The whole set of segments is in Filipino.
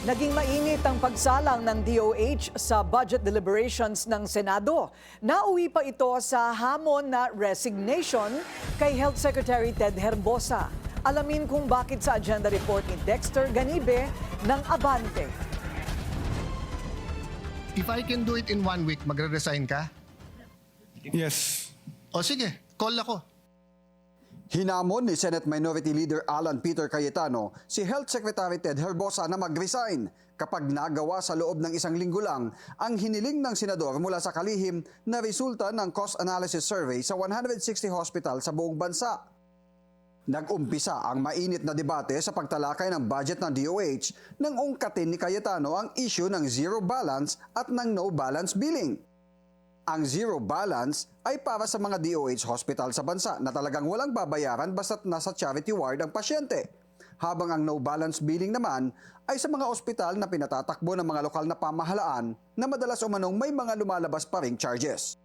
Naging mainit ang pagsalang ng DOH sa budget deliberations ng Senado. Nauwi pa ito sa hamon na resignation kay Health Secretary Ted Herbosa. Alamin kung bakit sa agenda report ni Dexter Ganibe ng Abante. If I can do it in 1 week, magre-resign ka? Yes. O sige, call ako. Hinamon ni Senate Minority Leader Alan Peter Cayetano si Health Secretary Ted Herbosa na mag-resign kapag nagawa sa loob ng 1 linggo lang ang hiniling ng senador mula sa kalihim na resulta ng cost analysis survey sa 160 hospital sa buong bansa. Nag-umpisa ang mainit na debate sa pagtalakay ng budget ng DOH nang ungkatin ni Cayetano ang issue ng zero balance at ng no balance billing. Ang zero balance ay para sa mga DOH hospital sa bansa na talagang walang babayaran basta't nasa charity ward ang pasyente. Habang ang no balance billing naman ay sa mga ospital na pinatatakbo ng mga lokal na pamahalaan na madalas umanong may mga lumalabas pa ring charges.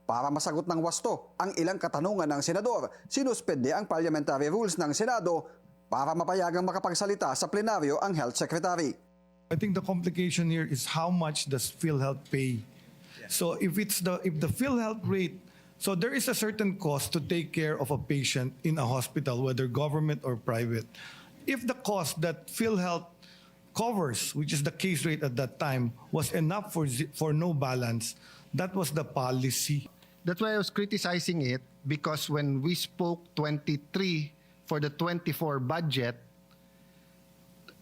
Para masagot ng wasto ang ilang katanungan ng senador, sinuspende ang parliamentary rules ng Senado para mapayagang makapagsalita sa plenaryo ang Health Secretary. I think the complication here is how much does PhilHealth pay? So if the PhilHealth rate, so there is a certain cost to take care of a patient in a hospital, whether government or private. If the cost that PhilHealth covers, which is the case rate at that time, was enough for no balance, that was the policy. That's why I was criticizing it, because when we spoke 23 for the 24 budget,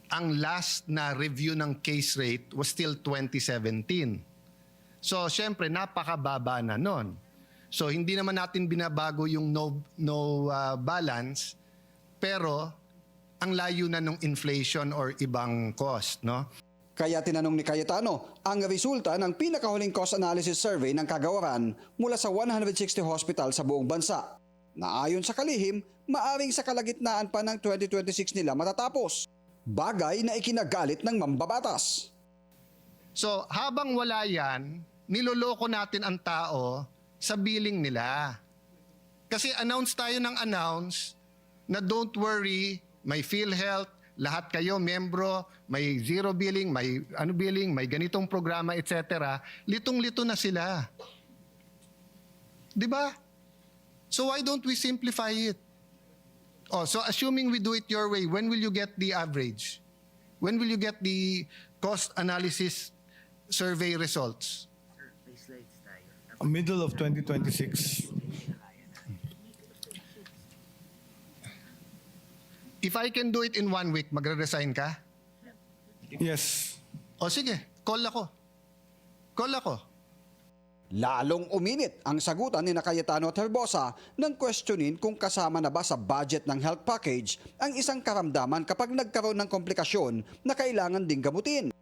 ang last na review ng case rate was still 2017. So, syempre, napakababa na nun. So, hindi naman natin binabago yung no balance, pero ang layo na ng inflation or ibang cost, no? Kaya tinanong ni Cayetano ang resulta ng pinakahuling cost analysis survey ng kagawaran mula sa 160 hospital sa buong bansa, na ayon sa kalihim, maaring sa kalagitnaan pa ng 2026 nila matatapos. Bagay na ikinagalit ng mambabatas. So, habang wala yan, niloloko natin ang tao sa billing nila. Kasi announce tayo ng announce na don't worry, may PhilHealth, lahat kayo, membro, may zero billing, may billing, may ganitong programa, etc. Litong-lito na sila. Di ba? So why don't we simplify it? Oh, so assuming we do it your way, when will you get the average? When will you get the cost analysis survey results? Middle of 2026. If I can do it in 1 week, magre-resign ka? Yes. O sige, call ako. Call ako. Lalong uminit ang sagutan ni Cayetano at Herbosa nang questionin kung kasama na ba sa budget ng health package ang isang karamdaman kapag nagkaroon ng komplikasyon na kailangan ding gamutin.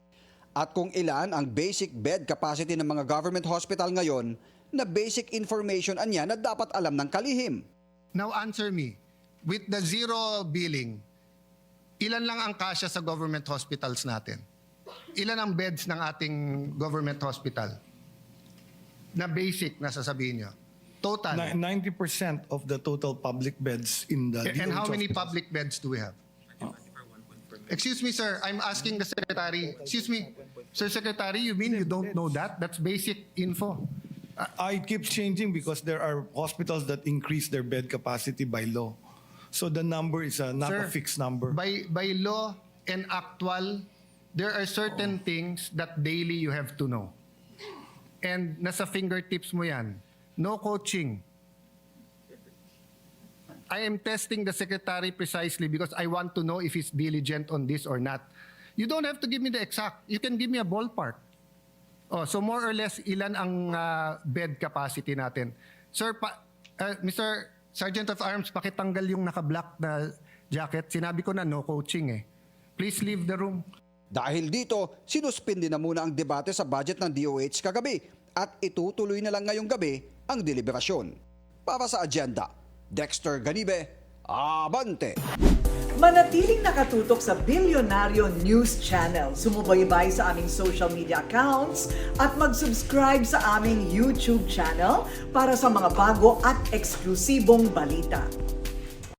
At kung ilan ang basic bed capacity ng mga government hospital ngayon na basic information anya na dapat alam ng kalihim. Now answer me, with the zero billing, ilan lang ang kasya sa government hospitals natin? Ilan ang beds ng ating government hospital? Na basic na sasabihin nyo. Total. 90% of the total public beds in the And how DOH many hospitals. public beds do we have? Excuse me, sir. I'm asking the secretary. Excuse me. Sir Secretary, you mean you don't know that? That's basic info. It keeps changing because there are hospitals that increase their bed capacity by law. So the number is not a Sir, fixed number. By law and actual, there are certain things that daily you have to know. And nasa fingertips mo yan. No coaching. I am testing the secretary precisely because I want to know if he's diligent on this or not. You don't have to give me the exact. You can give me a ballpark. Oh, so more or less, ilan ang bed capacity natin? Sir, Mr. Sergeant of Arms, pakitanggal yung naka-black na jacket. Sinabi ko na no coaching eh. Please leave the room. Dahil dito, sinuspindi na muna ang debate sa budget ng DOH kagabi at itutuloy na lang ngayong gabi ang deliberasyon. Para sa agenda, Dexter Ganibe, Abante! Manatiling nakatutok sa Bilyonaryo News Channel. Sumubaybay sa aming social media accounts at mag-subscribe sa aming YouTube channel para sa mga bago at eksklusibong balita.